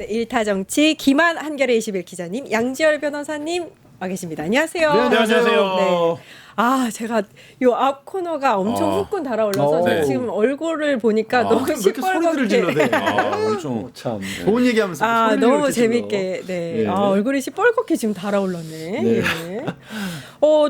일타정치 기만 한겨레 21 기자님, 양지열 변호사님 와 계십니다. 안녕하세요. 네, 안녕하세요. 네. 아, 제가 요 앞 코너가 엄청 후끈 달아올라서 네. 지금 얼굴을 보니까 너무 왜 이렇게 소리들을 질러대? 엄청 참 좋은 얘기하면서 소리를 너무 이렇게 재밌게 질러. 네. 얼굴이 시뻘겋게 지금 달아올랐네. 네. 예.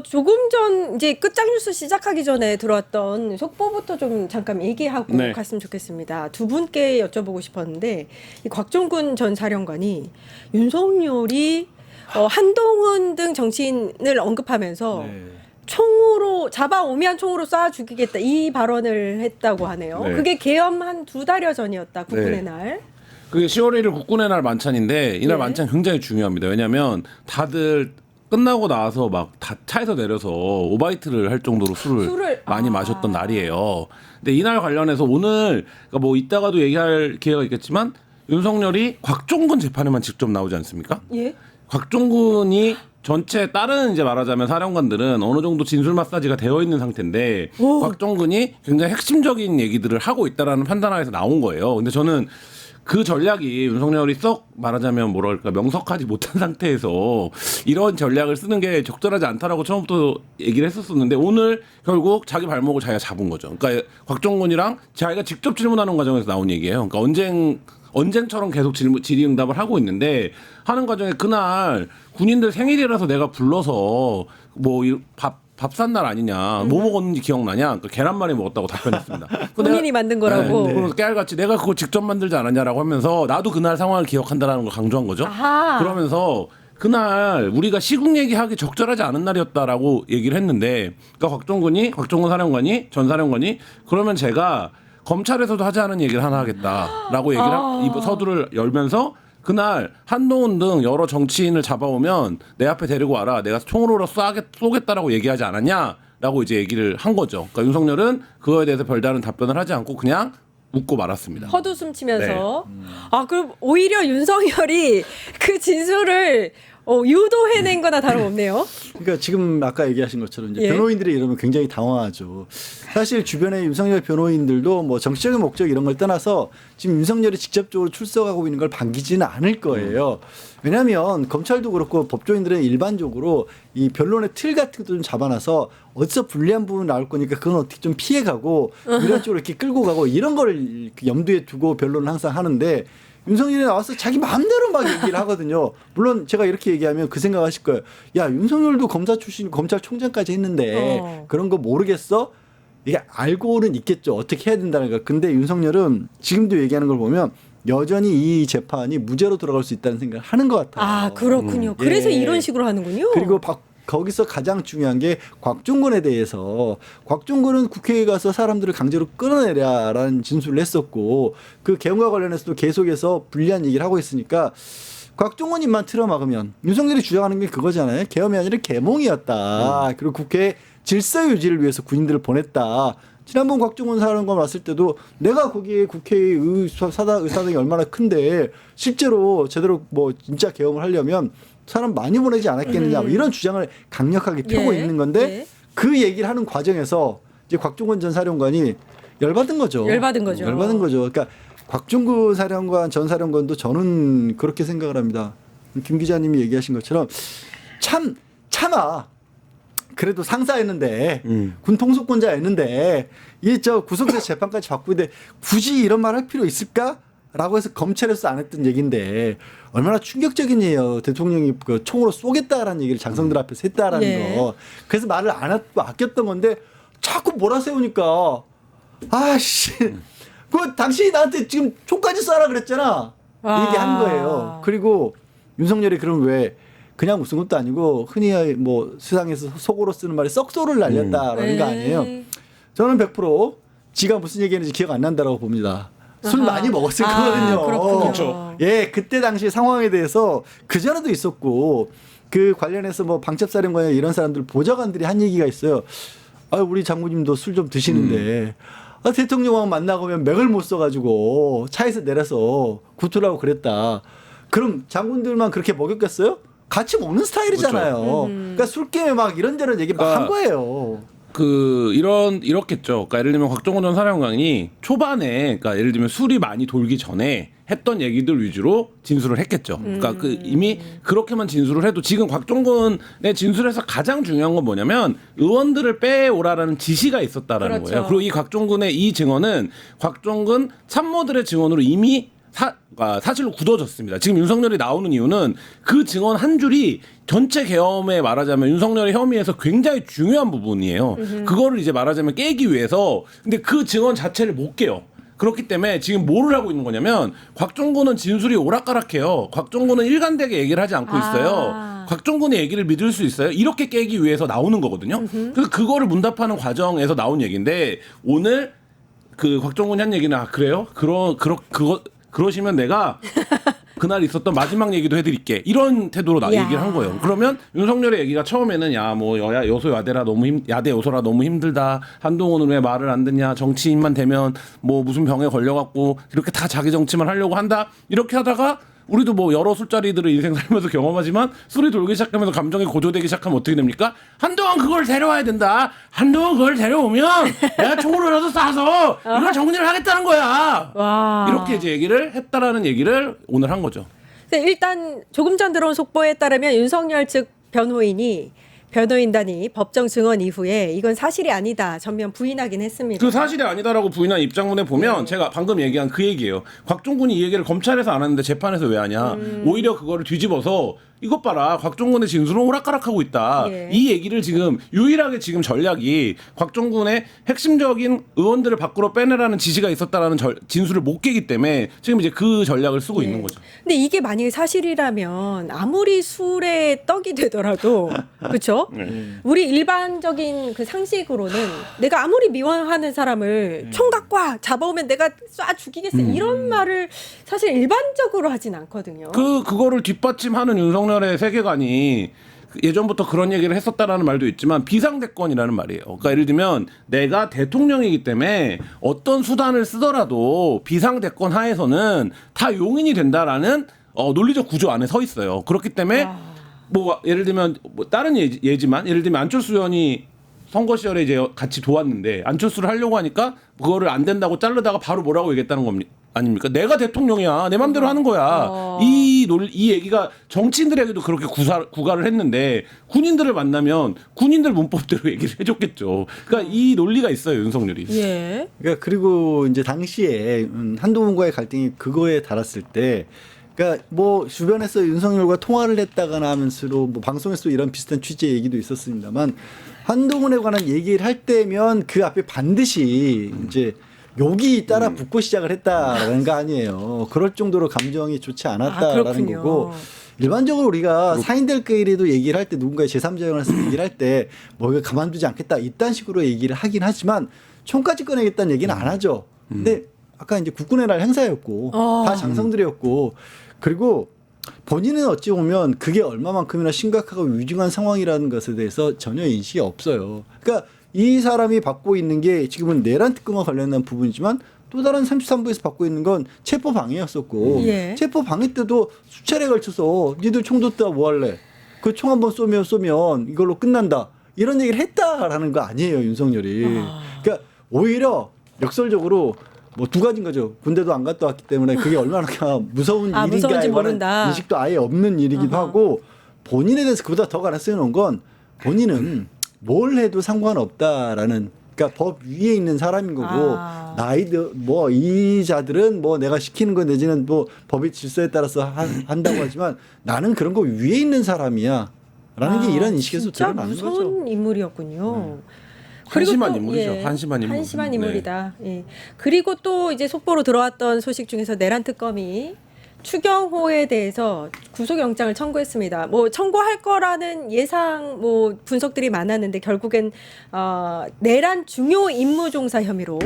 조금 전 이제 끝장 뉴스 시작하기 전에 들어왔던 속보부터 좀 잠깐 얘기하고 네. 갔으면 좋겠습니다. 두 분께 여쭤보고 싶었는데 이 곽종근 전 사령관이 윤석열이 한동훈 등 정치인을 언급하면서 네. 총으로 잡아오면 총으로 쏴 죽이겠다 이 발언을 했다고 하네요. 네. 그게 개엄 한 2달여 전이었다. 국군의 네. 날. 그게 10월 1일 국군의 날 만찬인데 이날 네. 만찬 굉장히 중요합니다. 왜냐하면 다들 끝나고 나서 막 다 차에서 내려서 오바이트를 할 정도로 술을 많이 마셨던 날이에요. 근데 이날 관련해서 오늘 그러니까 뭐 이따가도 얘기할 기회가 있겠지만 윤석열이 곽종근 재판에만 직접 나오지 않습니까? 예. 곽종근이 전체 다른 이제 말하자면 사령관들은 어느 정도 진술 마사지가 되어 있는 상태인데 오. 곽종근이 굉장히 핵심적인 얘기들을 하고 있다라는 판단하에서 나온 거예요. 근데 저는 그 전략이 윤석열이 썩 말하자면 뭐랄까 명석하지 못한 상태에서 이런 전략을 쓰는 게 적절하지 않다라고 처음부터 얘기를 했었었는데 오늘 결국 자기 발목을 자기가 잡은 거죠. 그러니까 곽종근이랑 자기가 직접 질문하는 과정에서 나온 얘기예요. 그러니까 언쟁처럼 계속 질의응답을 하고 있는데 하는 과정에 그날 군인들 생일이라서 내가 불러서 뭐 밥 산 날 아니냐, 뭐 먹었는지 기억나냐? 그러니까 계란말이 먹었다고 답변했습니다. 본인이 만든 거라고. 네. 그래서 깨알같이 내가 그거 직접 만들지 않았냐라고 하면서 나도 그날 상황을 기억한다라는 걸 강조한 거죠. 아하. 그러면서 그날 우리가 시국 얘기하기 적절하지 않은 날이었다라고 얘기를 했는데, 그러니까 곽종근 사령관이 전 사령관이 그러면 제가 검찰에서도 하지 않은 얘기를 하나 하겠다라고 얘기를 이 서두를 열면서 그날 한동훈 등 여러 정치인을 잡아오면 내 앞에 데리고 와라. 내가 총으로 쏘겠다라고 얘기하지 않았냐라고 이제 얘기를 한 거죠. 그러니까 윤석열은 그거에 대해서 별다른 답변을 하지 않고 그냥 웃고 말았습니다. 헛웃음 치면서. 네. 그럼 오히려 윤석열이 그 진술을 유도해낸 거나 다름없네요. 그러니까 지금 아까 얘기하신 것처럼 이제 예. 변호인들이 이러면 굉장히 당황하죠. 사실 주변에 윤석열 변호인들도 뭐 정치적인 목적 이런 걸 떠나서 지금 윤석열이 직접적으로 출석하고 있는 걸 반기지는 않을 거예요. 왜냐하면 검찰도 그렇고 법조인들은 일반적으로 이 변론의 틀 같은 것도 좀 잡아놔서 어디서 불리한 부분 나올 거니까 그건 어떻게 좀 피해가고 이런 쪽으로 이렇게 끌고 가고 이런 걸 염두에 두고 변론을 항상 하는데 윤석열이 나와서 자기 마음대로 막 얘기를 하거든요. 물론 제가 이렇게 얘기하면 그 생각하실 거예요. 야, 윤석열도 검사 출신 검찰총장까지 했는데 그런 거 모르겠어? 이게 알고는 있겠죠. 어떻게 해야 된다는 거. 근데 윤석열은 지금도 얘기하는 걸 보면 여전히 이 재판이 무죄로 돌아갈 수 있다는 생각을 하는 것 같아요. 그렇군요. 그래서 예. 이런 식으로 하는군요. 그리고 거기서 가장 중요한 게 곽종근에 대해서 곽종근은 국회에 가서 사람들을 강제로 끌어내라라는 진술을 했었고 그 개헌과 관련해서도 계속해서 불리한 얘기를 하고 있으니까 곽종근 입만 틀어막으면 윤석열이 주장하는 게 그거잖아요. 개헌이 아니라 개몽이었다. 그리고 국회 질서 유지를 위해서 군인들을 보냈다. 지난번 곽종근 사령관 왔을 때도 내가 거기에 국회의 의사당이 얼마나 큰데 실제로 제대로 뭐 진짜 개헌을 하려면 사람 많이 보내지 않았겠느냐 이런 주장을 강력하게 펴고 있는 건데 그 얘기를 하는 과정에서 이제 곽종근 전 사령관이 열받은 거죠. 열받은 거죠. 그러니까 곽종근 사령관 전 사령관도 저는 그렇게 생각을 합니다. 김 기자님이 얘기하신 것처럼 참아. 그래도 상사였는데 군 통수권자였는데 이 저 구속돼서 재판까지 받고 있는데 굳이 이런 말 할 필요 있을까? 라고 해서 검찰에서 안 했던 얘기인데 얼마나 충격적인 얘기예요. 대통령이 그 총으로 쏘겠다라는 얘기를 장성들 앞에서 했다라는 거. 그래서 말을 안 하고 아꼈던 건데 자꾸 몰아세우니까 아씨 그 당신이 나한테 지금 총까지 쏴라 그랬잖아. 얘기한 거예요. 그리고 윤석열이 그럼 왜 그냥 웃은 것도 아니고 흔히 뭐 세상에서 속으로 쓰는 말이 썩소를 날렸다라는 거 아니에요. 저는 100% 지가 무슨 얘기했는지 기억 안 난다라고 봅니다. 술 많이 먹었을 거거든요. 그렇군요. 예, 그때 당시 상황에 대해서 그 전에도 있었고 그 관련해서 뭐 방첩사령관이나 이런 사람들 보좌관들이 한 얘기가 있어요. 우리 장군님도 술 좀 드시는데 대통령하고 만나고 오면 맥을 못 써가지고 차에서 내려서 구토라고 그랬다. 그럼 장군들만 그렇게 먹였겠어요? 같이 먹는 스타일이잖아요. 그렇죠. 그러니까 술게임에 막 이런저런 얘기 막 한 거예요. 이렇겠죠. 그러니까 예를 들면 곽종근 전 사령관이 초반에, 그러니까 예를 들면 술이 많이 돌기 전에 했던 얘기들 위주로 진술을 했겠죠. 그러니까 그 이미 그렇게만 진술을 해도 지금 곽종근의 진술에서 가장 중요한 건 뭐냐면 의원들을 빼오라라는 지시가 있었다라는 그렇죠. 거예요. 그리고 이 곽종근의 이 증언은 곽종근 참모들의 증언으로 이미 사실로 굳어졌습니다. 지금 윤석열이 나오는 이유는 그 증언 한 줄이 전체 계엄에 말하자면 윤석열의 혐의에서 굉장히 중요한 부분이에요. 그거를 이제 말하자면 깨기 위해서 근데 그 증언 자체를 못 깨요. 그렇기 때문에 지금 뭐를 하고 있는 거냐면 곽종근은 진술이 오락가락해요. 곽종근은 일관되게 얘기를 하지 않고 있어요. 곽종근의 얘기를 믿을 수 있어요? 이렇게 깨기 위해서 나오는 거거든요. 그래서 그거를 문답하는 과정에서 나온 얘기인데 오늘 그 곽종근이 한 얘기는 그래요? 그러시면 내가 그날 있었던 마지막 얘기도 해드릴게. 이런 태도로 얘기를 한 거예요. 그러면 윤석열의 얘기가 처음에는 여소 야대라 야대 요소라 너무 힘들다. 한동훈은 왜 말을 안 듣냐. 정치인만 되면 뭐 무슨 병에 걸려갖고 이렇게 다 자기 정치만 하려고 한다. 이렇게 하다가 우리도 뭐 여러 술자리들을 인생 살면서 경험하지만 술이 돌기 시작하면서 감정이 고조되기 시작하면 어떻게 됩니까? 한동안 그걸 데려와야 된다. 한동안 그걸 데려오면 내가 총으로라도 쏴서 이걸 정리를 하겠다는 거야. 와. 이렇게 이제 얘기를 했다라는 얘기를 오늘 한 거죠. 일단 조금 전 들어온 속보에 따르면 윤석열 측 변호인단이 법정 증언 이후에 이건 사실이 아니다 전면 부인하긴 했습니다. 그 사실이 아니다라고 부인한 입장문에 보면 제가 방금 얘기한 그 얘기예요. 곽종근이 이 얘기를 검찰에서 안 하는데 재판에서 왜 하냐. 오히려 그거를 뒤집어서 이것 봐라. 곽종근의 진술은 오락가락하고 있다. 예. 이 얘기를 지금 유일하게 지금 전략이 곽종근의 핵심적인 의원들을 밖으로 빼내라는 지시가 있었다라는 진술을 못 깨기 때문에 지금 이제 그 전략을 쓰고 있는 거죠. 근데 이게 만약에 사실이라면 아무리 술에 떡이 되더라도 그렇죠? 우리 일반적인 그 상식으로는 내가 아무리 미워하는 사람을 총각과 잡아오면 내가 쏴 죽이겠어 이런 말을 사실 일반적으로 하진 않거든요. 그거를 뒷받침하는 윤석열의 세계관이 예전부터 그런 얘기를 했었다라는 말도 있지만 비상대권이라는 말이에요. 그러니까 예를 들면 내가 대통령이기 때문에 어떤 수단을 쓰더라도 비상대권 하에서는 다 용인이 된다라는 논리적 구조 안에 서 있어요. 그렇기 때문에 뭐 예를 들면 뭐 다른 예지만 예를 들면 안철수 의원이 선거 시절에 이제 같이 도왔는데 안철수를 하려고 하니까 그거를 안 된다고 자르다가 바로 뭐라고 얘기했다는 겁니다. 아닙니까? 내가 대통령이야. 내 맘대로 하는 거야. 이 얘기가 정치인들에게도 그렇게 구가를 했는데 군인들을 만나면 군인들 문법대로 얘기를 해줬겠죠. 그러니까 이 논리가 있어요, 윤석열이. 예. 그러니까 그리고 이제 당시에 한동훈과의 갈등이 그거에 달았을 때, 그러니까 뭐 주변에서 윤석열과 통화를 했다거나 하면서 뭐 방송에서 이런 비슷한 취지의 얘기도 있었습니다만 한동훈에 관한 얘기를 할 때면 그 앞에 반드시 이제 욕이 따라 붙고 시작을 했다라는 거 아니에요. 그럴 정도로 감정이 좋지 않았다라는 거고. 일반적으로 우리가 사인들끼리도 얘기를 할 때 누군가의 제3자 영화에서 얘기를 할 때 뭐 이거 가만두지 않겠다 이딴 식으로 얘기를 하긴 하지만 총까지 꺼내겠다는 얘기는 안 하죠. 근데 아까 이제 국군의 날 행사였고 다 장성들이었고 그리고 본인은 어찌 보면 그게 얼마만큼이나 심각하고 위중한 상황이라는 것에 대해서 전혀 인식이 없어요. 그러니까 이 사람이 받고 있는 게 지금은 내란 특검과 관련된 부분이지만 또 다른 33부에서 받고 있는 건 체포 방해였었고 체포 방해 때도 수차례 걸쳐서 니들 총 뒀다 뭐 할래? 그 총 한번 쏘면 이걸로 끝난다. 이런 얘기를 했다라는 거 아니에요, 윤석열이. 그러니까 오히려 역설적으로 뭐 두 가지인 거죠. 군대도 안 갔다 왔기 때문에 그게 얼마나 무서운 일인가에 관한 인식도 아예 없는 일이기도 하고 본인에 대해서 그보다 더 가능성이 놓은 건 본인은 뭘 해도 상관없다라는 그러니까 법 위에 있는 사람인 거고 나이들 뭐 이자들은 뭐 내가 시키는 거 내지는 뭐 법의 질서에 따라서 한다고 하지만 나는 그런 거 위에 있는 사람이야라는 게 이런 인식에서 드러나는 거죠. 무서운 인물이었군요. 한심한 인물이죠. 한심한 인물. 한심한 인물이다. 예. 그리고 또 이제 속보로 들어왔던 소식 중에서 내란 특검이 추경호에 대해서 구속영장을 청구했습니다. 뭐 청구할 거라는 예상 뭐 분석들이 많았는데 결국엔 내란 중요 임무종사 혐의로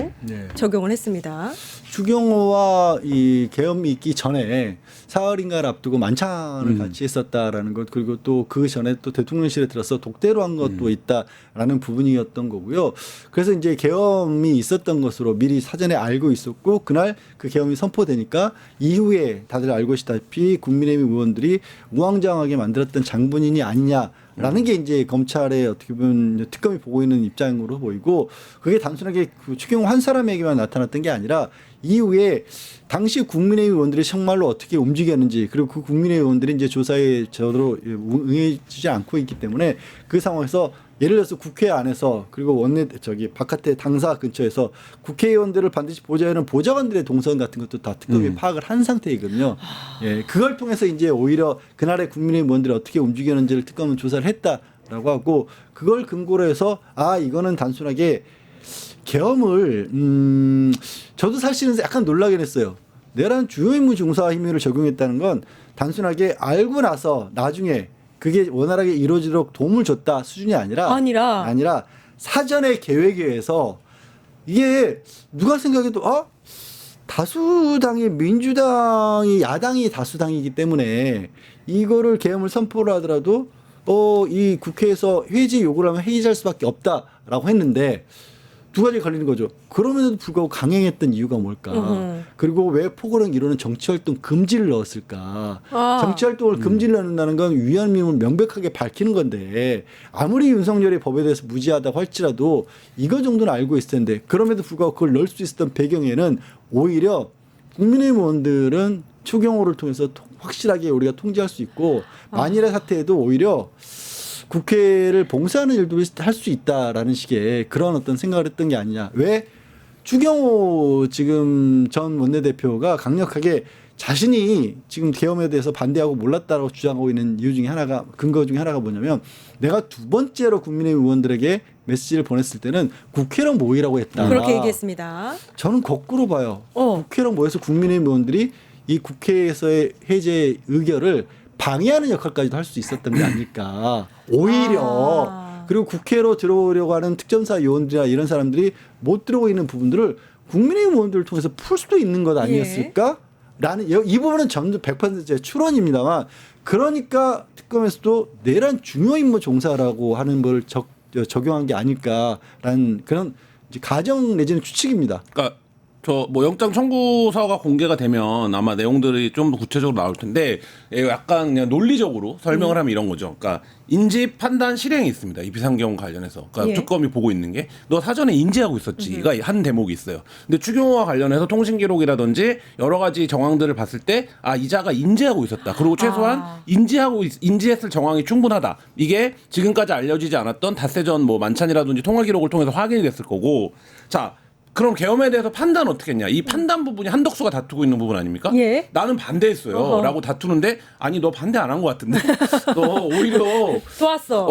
적용을 했습니다. 추경호와 이 계엄이 있기 전에 사흘인가를 앞두고 만찬을 같이 했었다라는 것 그리고 또 그 전에 또 대통령실에 들어서 독대로 한 것도 있다라는 부분이었던 거고요. 그래서 이제 계엄이 있었던 것으로 미리 사전에 알고 있었고 그날 그 계엄이 선포되니까 이후에 다들 알고 있다시피 국민의힘 의원들이 우왕좌왕하게 만들었던 장본인이 아니냐라는 게 이제 검찰의 어떻게 보면 특검이 보고 있는 입장으로 보이고 그게 단순하게 그 추경호 한 사람에게만 나타났던 게 아니라 이후에 당시 국민의힘 의원들이 정말로 어떻게 움직였는지 그리고 그 국민의힘 의원들이 이제 조사에 저도 응해주지 않고 있기 때문에 그 상황에서 예를 들어서 국회 안에서 그리고 원내 바깥에 당사 근처에서 국회의원들을 반드시 보좌해야 하는 보좌관들의 동선 같은 것도 다 특검이 파악을 한 상태이거든요. 예, 그걸 통해서 이제 오히려 그날의 국민의힘 의원들이 어떻게 움직였는지를 특검은 조사를 했다라고 하고 그걸 근거로 해서 이거는 단순하게 계엄을 저도 사실은 약간 놀라긴 했어요. 내란 주요 임무 중사 힘의를 적용했다는 건 단순하게 알고 나서 나중에 그게 원활하게 이루어지도록 도움을 줬다 수준이 아니라 사전에 계획에 의해서 이게 누가 생각해도 다수당이 민주당이 야당이 다수당이기 때문에 이거를 계엄을 선포를 하더라도 이 국회에서 회지 요구를 하면 회의할 수밖에 없다라고 했는데 두 가지 걸리는 거죠. 그럼에도 불구하고 강행했던 이유가 뭘까? 그리고 왜 포고령 1호는 정치활동 금지를 넣었을까? 정치활동을 금지를 넣는다는 건 위헌임을 명백하게 밝히는 건데 아무리 윤석열의 법에 대해서 무지하다고 할지라도 이거 정도는 알고 있을 텐데 그럼에도 불구하고 그걸 넣을 수 있었던 배경에는 오히려 국민의힘 의원들은 추경호를 통해서 확실하게 우리가 통제할 수 있고 만일의 사태에도 오히려 국회를 봉쇄하는 일도 할 수 있다라는 식의 그런 어떤 생각을 했던 게 아니냐. 왜 추경호 지금 전 원내대표가 강력하게 자신이 지금 계엄에 대해서 반대하고 몰랐다고 주장하고 있는 이유 중에 하나가 근거 중에 하나가 뭐냐면 내가 두 번째로 국민의힘 의원들에게 메시지를 보냈을 때는 국회랑 모이라고 했다. 그렇게 얘기했습니다. 저는 거꾸로 봐요. 국회랑 모여서 국민의힘 의원들이 이 국회에서의 해제 의결을 방해하는 역할까지도 할 수 있었던 게 아닐까. 오히려 그리고 국회로 들어오려고 하는 특전사 요원들이나 이런 사람들이 못 들어오고 있는 부분들을 국민의힘 의원들을 통해서 풀 수도 있는 것 아니었을까? 라는 이 부분은 전부 100% 제 추론입니다만 그러니까 특검에서도 내란 중요 임무 종사라고 하는 걸 적용한 게 아닐까라는 그런 이제 가정 내지는 추측입니다. 그러니까 저 뭐 영장 청구서가 공개가 되면 아마 내용들이 좀 더 구체적으로 나올 텐데 약간 그냥 논리적으로 설명을 하면 이런 거죠. 그러니까 인지 판단 실행이 있습니다. 이 비상계엄 관련해서. 그러니까 특검이 보고 있는 게 너 사전에 인지하고 있었지가 한 대목이 있어요. 근데 추경호와 관련해서 통신 기록이라든지 여러 가지 정황들을 봤을 때 이자가 인지하고 있었다. 그리고 최소한 인지했을 정황이 충분하다. 이게 지금까지 알려지지 않았던 닷새전 뭐 만찬이라든지 통화 기록을 통해서 확인이 됐을 거고. 자. 그럼 계엄에 대해서 판단 어떻게 했냐? 이 판단 부분이 한덕수가 다투고 있는 부분 아닙니까? 예. 나는 반대했어요. 라고 다투는데 아니 너 반대 안 한 것 같은데? 너 오히려 도왔어.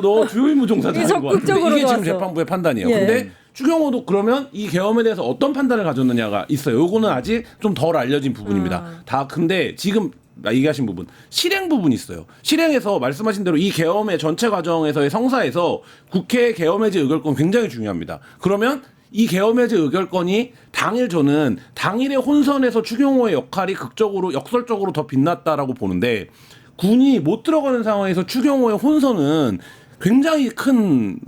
너 주요 임무 종사자 하는 것 같은데 이게 도왔어. 지금 재판부의 판단이에요. 예. 근데 추경호도 그러면 이 계엄에 대해서 어떤 판단을 가졌느냐가 있어요. 요거는 아직 좀 덜 알려진 부분입니다. 다 근데 지금 얘기하신 부분 실행 부분이 있어요. 실행에서 말씀하신 대로 이 계엄의 전체 과정에서의 성사에서 국회 계엄 해제 의결권 굉장히 중요합니다. 그러면 이 계엄 해제 의결권이 저는 당일의 혼선에서 추경호의 역할이 역설적으로 더 빛났다라고 보는데 군이 못 들어가는 상황에서 추경호의 혼선은 굉장히 큰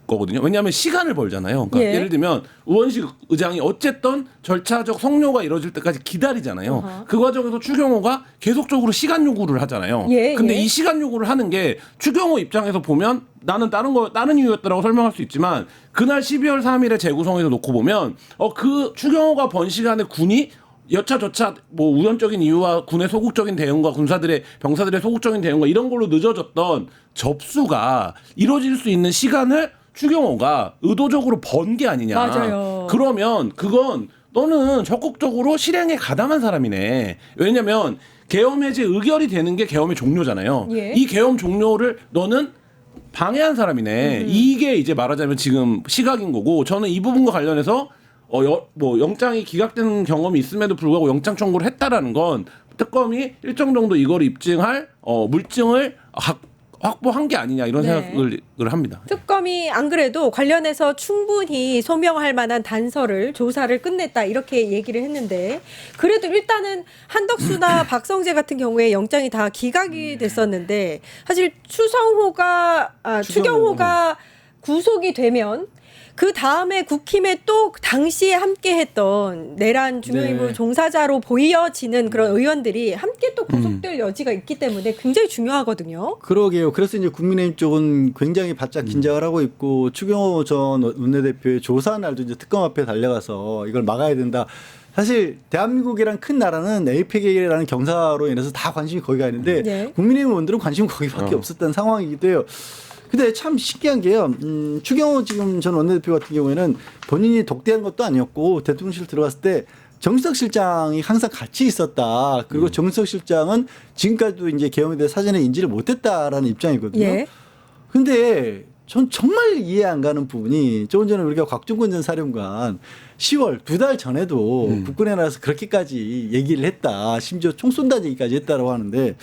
거거든요. 왜냐하면 시간을 벌잖아요. 그러니까 예를 들면 우원식 의장이 어쨌든 절차적 성료가 이루어질 때까지 기다리잖아요. 그 과정에서 추경호가 계속적으로 시간 요구를 하잖아요. 근데 이 시간 요구를 하는 게 추경호 입장에서 보면 나는 다른 이유였다라고 설명할 수 있지만 그날 12월 3일에 재구성에서 놓고 보면 그 추경호가 번 시간에 군이 여차저차 뭐 우연적인 이유와 군의 소극적인 대응과 병사들의 소극적인 대응과 이런 걸로 늦어졌던 접수가 이루어질 수 있는 시간을 추경호가 의도적으로 번 게 아니냐. 맞아요. 그러면 그건 너는 적극적으로 실행에 가담한 사람이네. 왜냐면 계엄 해제 의결이 되는 게 계엄의 종료잖아요. 이 계엄 종료를 너는 방해한 사람이네. 이게 이제 말하자면 지금 시각인 거고 저는 이 부분과 관련해서 뭐 영장이 기각되는 경험이 있음에도 불구하고 영장 청구를 했다라는 건 특검이 일정 정도 이걸 입증할 물증을 확보한 게 아니냐 이런 생각을 합니다. 특검이 안 그래도 관련해서 충분히 소명할 만한 단서를 조사를 끝냈다 이렇게 얘기를 했는데 그래도 일단은 한덕수나 박성재 같은 경우에 영장이 다 기각이 됐었는데 사실 추경호가 구속이 되면 그 다음에 국힘에 또 당시에 함께했던 내란 중요임무 종사자로 보여지는 그런 의원들이 함께 또 구속될 여지가 있기 때문에 굉장히 중요하거든요. 그러게요. 그래서 이제 국민의힘 쪽은 굉장히 바짝 긴장을 하고 있고 추경호 전 원내대표의 조사 날도 이제 특검 앞에 달려가서 이걸 막아야 된다. 사실 대한민국이란 큰 나라는 에이펙이라는 경사로 인해서 다 관심이 거기 가 있는데 네. 국민의힘 의원들은 관심이 거기밖에 없었다는 상황이기도 해요. 근데 참 신기한 게요. 추경호 지금 전 원내대표 같은 경우에는 본인이 독대한 것도 아니었고 대통령실 들어갔을 때 정수석 실장이 항상 같이 있었다. 그리고 정수석 실장은 지금까지도 이제 계엄에 대해 사전에 인지를 못했다라는 입장이거든요. 예. 근데 전 정말 이해 안 가는 부분이 조금 전에 우리가 곽종근 전 사령관 10월 2달 전에도 국군에 나와서 그렇게까지 얘기를 했다. 심지어 총 쏜다는 얘기까지 했다라고 하는데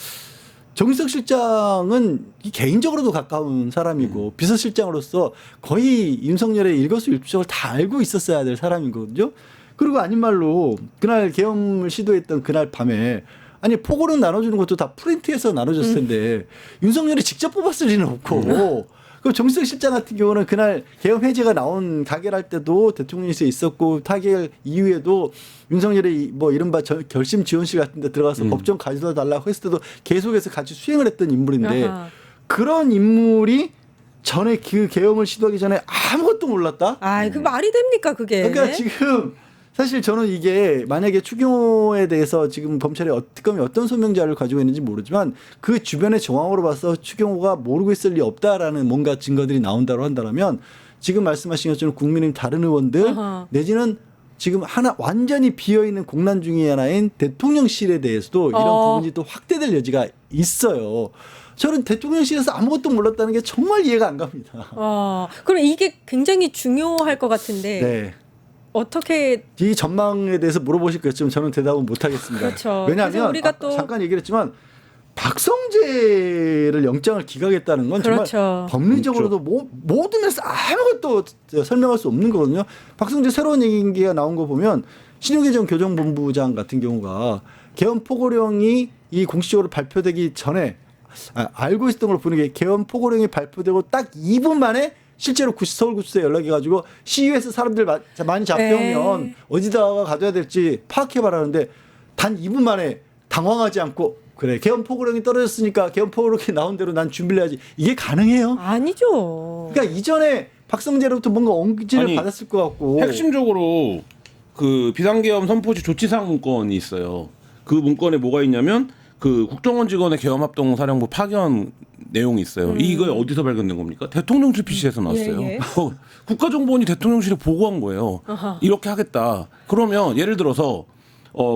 정수석 실장은 개인적으로도 가까운 사람이고 비서실장으로서 거의 윤석열의 일거수일투족을 다 알고 있었어야 될 사람이거든요. 그리고 아닌 말로 그날 계엄을 시도했던 그날 밤에 아니 포고령 나눠주는 것도 다 프린트해서 나눠줬을 텐데 윤석열이 직접 뽑았을 리는 없고 그 정수석 실장 같은 경우는 그날 계엄 해제가 나온 타결할 때도 대통령실에 있었고 타결 이후에도 윤석열이 뭐 이른바 결심 지원실 같은 데 들어가서 법정 가져다 달라고 했을 때도 계속해서 같이 수행을 했던 인물인데 아하. 그런 인물이 전에 그 계엄을 시도하기 전에 아무것도 몰랐다? 아, 그 말이 됩니까 그게? 그러니까 지금 사실 저는 이게 만약에 추경호에 대해서 지금 검찰이 특검이 어떤 소명 자료를 가지고 있는지 모르지만 그 주변의 정황으로 봐서 추경호가 모르고 있을 리 없다라는 뭔가 증거들이 나온다고 한다면 지금 말씀하신 것처럼 국민의힘 다른 의원들 아하. 내지는 지금 하나 완전히 비어있는 공란 중의 하나인 대통령실에 대해서도 이런 부분이 또 확대될 여지가 있어요. 저는 대통령실에서 아무것도 몰랐다는 게 정말 이해가 안 갑니다. 그럼 이게 굉장히 중요할 것 같은데 네. 어떻게 이 전망에 대해서 물어보실 거였지만 저는 대답은 못 하겠습니다. 그렇죠. 그래서 왜냐하면 우리가 또 잠깐 얘기를 했지만 박성재를 영장을 기각했다는 건 그렇죠. 정말 법리적으로도 모든 면에서 아무것도 설명할 수 없는 거거든요. 박성재 새로운 얘기가 나온 거 보면 신용개정 교정본부장 같은 경우가 계엄 포고령이 이 공식적으로 발표되기 전에 알고 있었던 걸로 보는 게 계엄 포고령이 발표되고 딱 2분 만에 실제로 서울구치소에 연락해가지고 시위에서 사람들 많이 잡혀오면 어디다가 가둬야 될지 파악해봐라는데 단 2분 만에 당황하지 않고 그래 계엄 포고령이 떨어졌으니까 계엄 포고령이 나온 대로 난 준비를 해야지 이게 가능해요? 아니죠. 그러니까 이전에 박성재로부터 뭔가 언지를 아니, 받았을 것 같고 핵심적으로 그 비상계엄 선포시 조치사항 문건이 있어요. 그 문건에 뭐가 있냐면 그 국정원 직원의 계엄합동 사령부 파견 내용이 있어요. 이거 어디서 발견된 겁니까? 대통령실 PC에서 나왔어요. 예, 예. 국가정보원이 대통령실에 보고한 거예요. 아하. 이렇게 하겠다. 그러면 예를 들어서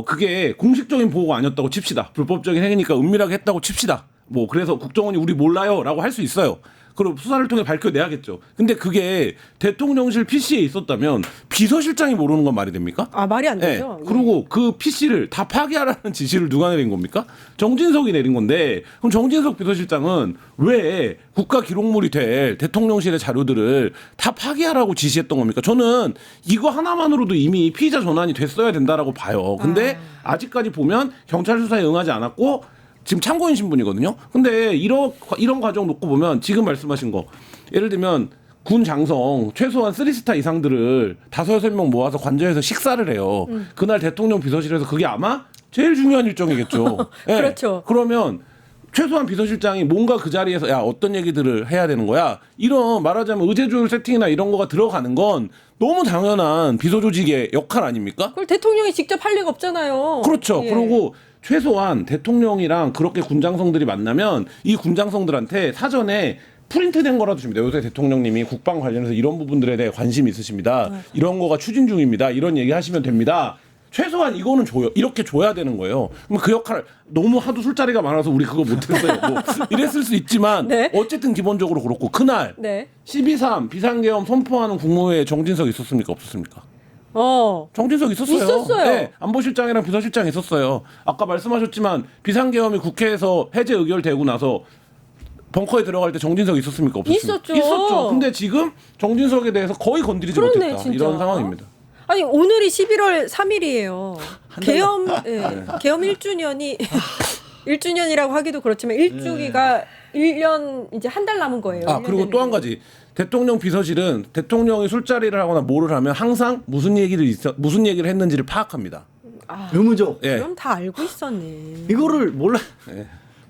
그게 공식적인 보고가 아니었다고 칩시다. 불법적인 행위니까 은밀하게 했다고 칩시다. 뭐 그래서 국정원이 우리 몰라요라고 할 수 있어요. 그럼 수사를 통해 밝혀내야겠죠. 근데 그게 대통령실 PC에 있었다면 비서실장이 모르는 건 말이 됩니까? 말이 안 되죠. 그리고 그 PC를 다 파기하라는 지시를 누가 내린 겁니까? 정진석이 내린 건데 그럼 정진석 비서실장은 왜 국가 기록물이 될 대통령실의 자료들을 다 파기하라고 지시했던 겁니까? 저는 이거 하나만으로도 이미 피의자 전환이 됐어야 된다라고 봐요. 근데 아직까지 보면 경찰 수사에 응하지 않았고 지금 참고인 신분이거든요. 근데 이런 과정 놓고 보면 지금 말씀하신 거 예를 들면 군 장성 최소한 3스타 이상들을 5-6명 모아서 관저에서 식사를 해요. 그날 대통령 비서실에서 그게 아마 제일 중요한 일정이겠죠. 네. 그렇죠. 그러면 최소한 비서실장이 뭔가 그 자리에서 야 어떤 얘기들을 해야 되는 거야. 이런 말하자면 의제조율 세팅이나 이런 거가 들어가는 건 너무 당연한 비서조직의 역할 아닙니까? 그걸 대통령이 직접 할 리가 없잖아요. 그렇죠. 예. 그리고 최소한 대통령이랑 그렇게 군장성들이 만나면 이 군장성들한테 사전에 프린트된 거라도 줍니다. 요새 대통령님이 국방 관련해서 이런 부분들에 대해 관심이 있으십니다. 이런 거가 추진 중입니다. 이런 얘기 하시면 됩니다. 최소한 이거는 줘요. 이렇게 줘야 되는 거예요. 그럼 그 역할 너무 하도 술자리가 많아서 우리 그거 못했어요. 뭐 이랬을 수 있지만 네. 어쨌든 기본적으로 그렇고 그날 네. 12.3 비상계엄 선포하는 국무회에 정진석 있었습니까? 없었습니까? 정진석 있었어요. 있었어요. 네, 안보실장이랑 비서실장 있었어요. 아까 말씀하셨지만 비상계엄이 국회에서 해제 의결되고 나서 벙커에 들어갈 때 정진석 있었습니까? 없었습니까? 있었죠. 근데 지금 정진석에 대해서 거의 건드리지 그러네, 못했다. 진짜. 이런 상황입니다. 아니 오늘이 11월 3일이에요. 계엄 1주년이 1주년이라고 하기도 그렇지만 일주기가 1년 이제 한 달 남은 거예요. 그리고 또 한 가지. 대통령 비서실은 대통령이 술자리를 하거나 뭐를 하면 항상 무슨 얘기를 했는지를 파악합니다. 의무죠. 예. 그럼 다 알고 있었네. 이거를 몰라.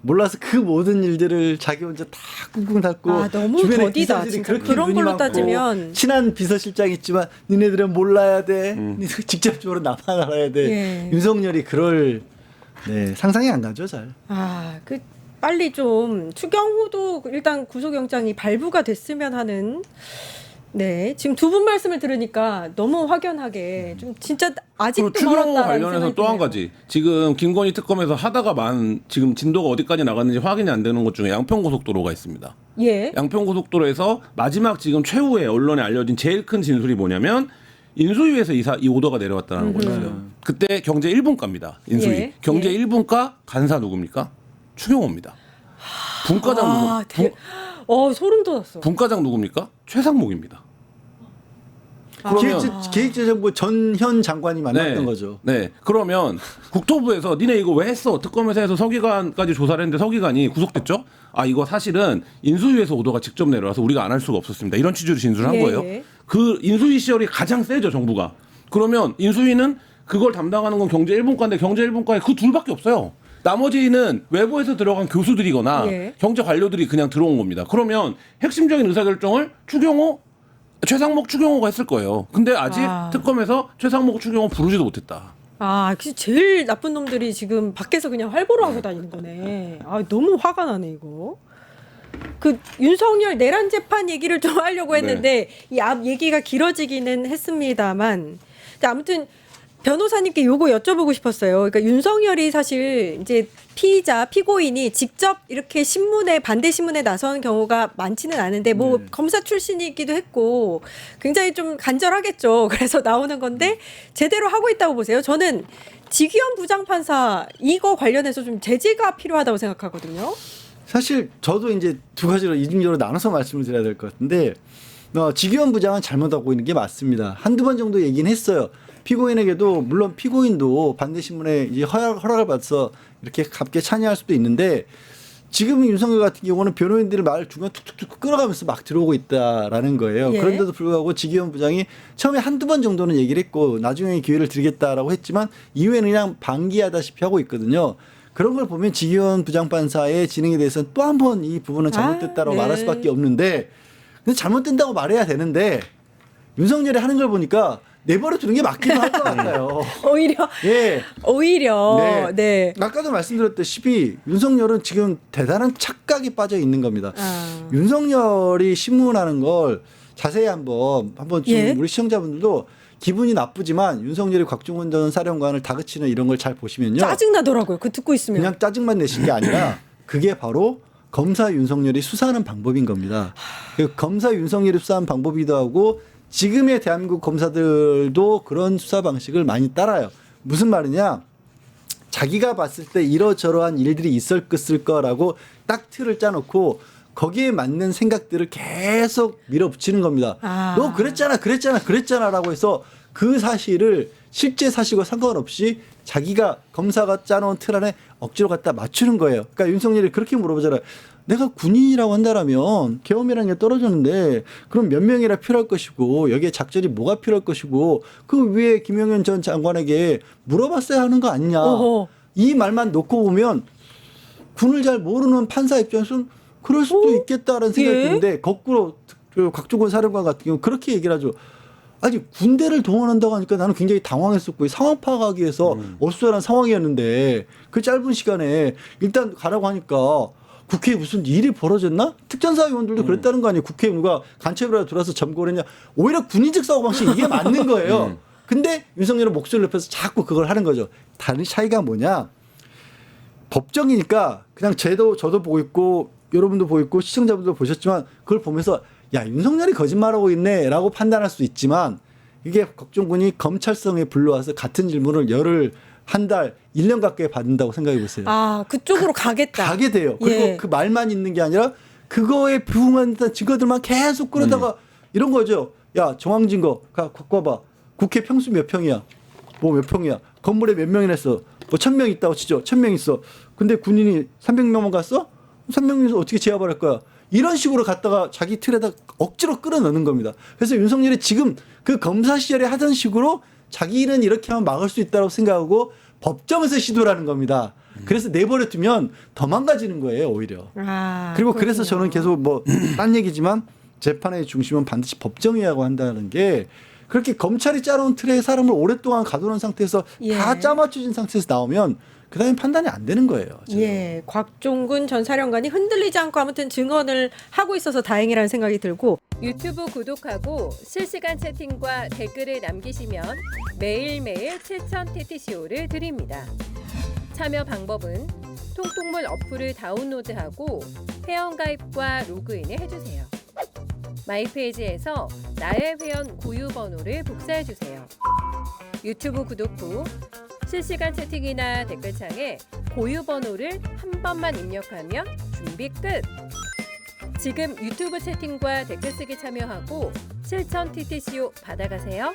몰라서 그 모든 일들을 자기 혼자 다 꿍꿍 닫고 아, 너무 주변에 더디다. 비서실이 진짜 그렇게 그런 눈이 걸로 많고 따지면. 친한 비서실장이 있지만 니네들은 몰라야 돼. 직접적으로 나만 알아야 돼. 예. 윤석열이 그럴 상상이 안 가죠, 잘. 아, 그 빨리 좀 추경호도 일단 구속영장이 발부가 됐으면 하는. 네, 지금 두 분 말씀을 들으니까 너무 확연하게 좀 진짜 아직도 그리고 추경호 멀었다라는 관련해서 생각이 또 한 드네요. 가지 지금 김건희 특검에서 하다가 지금 진도가 어디까지 나갔는지 확인이 안 되는 것 중에 양평고속도로가 있습니다. 예. 양평고속도로에서 마지막 지금 최후에 언론에 알려진 제일 큰 진술이 뭐냐면 인수위에서 이 오더가 내려왔다는 거였어요. 그때 경제 1분과입니다. 인수위. 예. 경제 예. 1분과 간사 누굽니까? 추경호입니다. 분과장 아, 소름 돋았어. 분과장 누굽니까? 최상목입니다. 그러면 기획재정부 전현 장관이 만났던 거죠. 네. 그러면 국토부에서 니네 이거 왜 했어? 특검에서 해서 서기관까지 조사를 했는데 서기관이 구속됐죠? 아, 이거 사실은 인수위에서 오더가 직접 내려와서 우리가 안 할 수가 없었습니다. 이런 취지로 진술을 한 예, 거예요. 예. 그 인수위 시절이 가장 세죠, 정부가. 그러면 인수위는 그걸 담당하는 건 경제 1분과인데 경제 1분과에 그 둘밖에 없어요. 나머지는 외부에서 들어간 교수들이거나 예. 경제 관료들이 그냥 들어온 겁니다. 그러면 핵심적인 의사결정을 최상목 추경호가 했을 거예요. 근데 아직 특검에서 최상목 추경호 부르지도 못했다. 아, 제일 나쁜 놈들이 지금 밖에서 그냥 활보를 하고 다니는 거네. 아, 너무 화가 나네, 이거. 그 윤석열 내란 재판 얘기를 좀 하려고 했는데 이 앞 얘기가 길어지기는 했습니다만, 근데 아무튼 변호사님께 요거 여쭤보고 싶었어요. 그러니까 윤석열이 사실 이제 피고인이 직접 이렇게 반대 신문에 나선 경우가 많지는 않은데 검사 출신이기도 했고 굉장히 좀 간절하겠죠. 그래서 나오는 건데 제대로 하고 있다고 보세요. 저는 지기현 부장판사 이거 관련해서 좀 제재가 필요하다고 생각하거든요. 사실 저도 이제 두 가지로 이중적으로 나눠서 말씀을 드려야 될 것 같은데 지기현 부장은 잘못하고 있는 게 맞습니다. 한두 번 정도 얘기는 했어요. 피고인에게도 물론 피고인도 반대신문에 이제 허락을 받아서 이렇게 값게 찬양할 수도 있는데 지금 윤석열 같은 경우는 변호인들의 말을 중간 툭툭툭 끌어가면서 막 들어오고 있다라는 거예요. 예. 그런데도 불구하고 지기현 부장이 처음에 한두 번 정도는 얘기를 했고 나중에 기회를 드리겠다라고 했지만 이후에는 그냥 방기하다시피 하고 있거든요. 그런 걸 보면 지기현 부장판사의 진행에 대해서는 또 한 번 이 부분은 잘못됐다고 네. 말할 수밖에 없는데 근데 잘못된다고 말해야 되는데 윤석열이 하는 걸 보니까 내버려 두는 게 맞기도 할 것 같아요. 오히려 예. 네. 아까도 말씀드렸다시피 윤석열은 지금 대단한 착각에 빠져 있는 겁니다. 윤석열이 신문하는 걸 자세히 한번 좀 예. 우리 시청자분들도 기분이 나쁘지만 윤석열이 곽종원 전 사령관을 다그치는 이런 걸 잘 보시면요. 짜증나더라고요. 그 듣고 있으면. 그냥 짜증만 내신 게 아니라 그게 바로 검사 윤석열이 수사하는 방법인 겁니다. 그 검사 윤석열이 수사하는 방법이기도 하고 지금의 대한민국 검사들도 그런 수사 방식을 많이 따라요. 무슨 말이냐? 자기가 봤을 때 이러저러한 일들이 있을 거라고 딱 틀을 짜놓고 거기에 맞는 생각들을 계속 밀어붙이는 겁니다. 너 그랬잖아라고 해서 그 사실을 실제 사실과 상관없이 자기가 검사가 짜놓은 틀 안에 억지로 갖다 맞추는 거예요. 그러니까 윤석열이 그렇게 물어보잖아요. 내가 군인이라고 한다라면 계엄이라는 게 떨어졌는데 그럼 몇 명이라 필요할 것이고 여기에 작전이 뭐가 필요할 것이고 그 위에 김영현 전 장관에게 물어봤어야 하는 거 아니냐. 어허. 이 말만 놓고 보면 군을 잘 모르는 판사 입장에서는 그럴 수도 있겠다라는 생각이 드는데 거꾸로 그 곽종원 사령관 같은 경우 그렇게 얘기를 하죠. 아니 군대를 동원한다고 하니까 나는 굉장히 당황했었고 상황 파악하기 위해서 어수선한 상황이었는데 그 짧은 시간에 일단 가라고 하니까 국회에 무슨 일이 벌어졌나? 특전사 의원들도 그랬다는 거 아니에요. 국회에 누가 간첩이라도 들어와서 점거를 했냐. 오히려 군인적 사고방식 이게 맞는 거예요. 근데 윤석열은 목소리를 높여서 자꾸 그걸 하는 거죠. 다른 차이가 뭐냐. 법정이니까 그냥 저도 보고 있고 여러분도 보고 있고 시청자분도 보셨지만 그걸 보면서 야 윤석열이 거짓말하고 있네 라고 판단할 수 있지만 이게 국정군이 검찰성에 불러와서 같은 질문을 한 달, 1년 가까이 받는다고 생각해 보세요. 아, 그쪽으로 가겠다. 가게 돼요. 그리고 예. 그 말만 있는 게 아니라 그거에 부응한 증거들만 계속 끌어다가 이런 거죠. 야 정황증거 갖고 와봐. 국회 평수 몇 평이야. 뭐 몇 평이야. 건물에 몇 명이나 있어. 뭐 1000명 있다고 치죠. 1000명 있어. 근데 군인이 300명만 갔어? 300명에서 어떻게 제압을 할 거야. 이런 식으로 갖다가 자기 틀에다 억지로 끌어넣는 겁니다. 그래서 윤석열이 지금 그 검사 시절에 하던 식으로 자기는 이렇게 하면 막을 수 있다고 생각하고 법정에서 시도를 하는 겁니다. 그래서 내버려두면 더 망가지는 거예요, 오히려. 아, 그리고 그렇군요. 그래서 저는 계속 뭐 딴 얘기지만 재판의 중심은 반드시 법정이라고 한다는 게 그렇게 검찰이 짜놓은 틀에 사람을 오랫동안 가두는 상태에서 예. 다 짜맞춰진 상태에서 나오면 그다음에 판단이 안 되는 거예요. 저는. 예, 곽종근 전 사령관이 흔들리지 않고 아무튼 증언을 하고 있어서 다행이라는 생각이 들고 유튜브 구독하고 실시간 채팅과 댓글을 남기시면 매일매일 실천 TTCO를 드립니다. 참여 방법은 통통물 어플을 다운로드하고 회원가입과 로그인을 해주세요. 마이페이지에서 나의 회원 고유 번호를 복사해주세요. 유튜브 구독 후 실시간 채팅이나 댓글창에 고유 번호를 한 번만 입력하면 준비 끝! 지금 유튜브 채팅과 댓글 쓰기 참여하고 실천 TTCO 받아가세요.